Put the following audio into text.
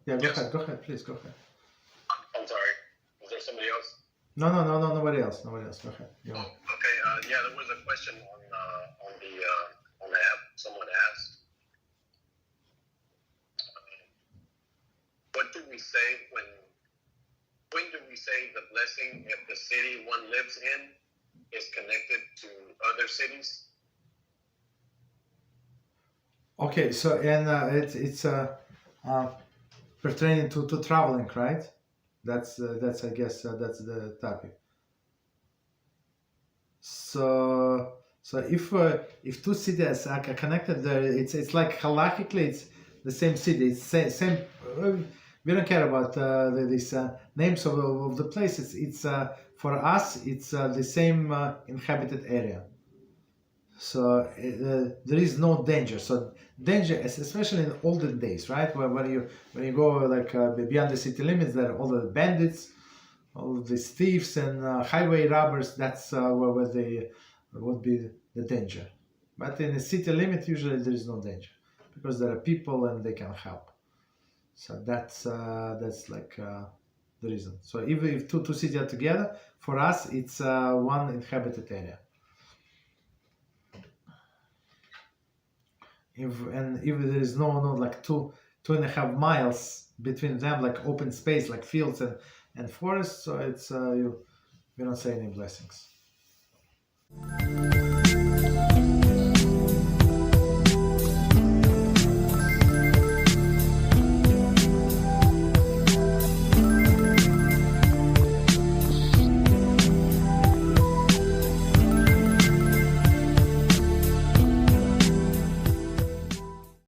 Yeah, go ahead, please, go ahead. I'm sorry. Was there somebody else? No, nobody else. Go ahead. Okay. Yeah, there was a question on the app. Someone asked, what do we say when do we say the blessing if the city one lives in is connected to other cities? Okay, so and it's pertaining to traveling, right? That's I guess that's the topic. So if two cities are connected, it's like halachically it's the same city. It's same. We don't care about these names of the places. It's for us. It's the same inhabited area. So there is no danger. So danger, especially in olden days, right? When you go like beyond the city limits, there are all the bandits, all of these thieves and highway robbers. That's where they would be the danger. But in the city limit, usually there is no danger because there are people and they can help. So that's like the reason. So even if two cities are together, for us it's one inhabited area. If there is no like 2.5 miles between them, like open space, like fields and forests, so it's we don't say any blessings.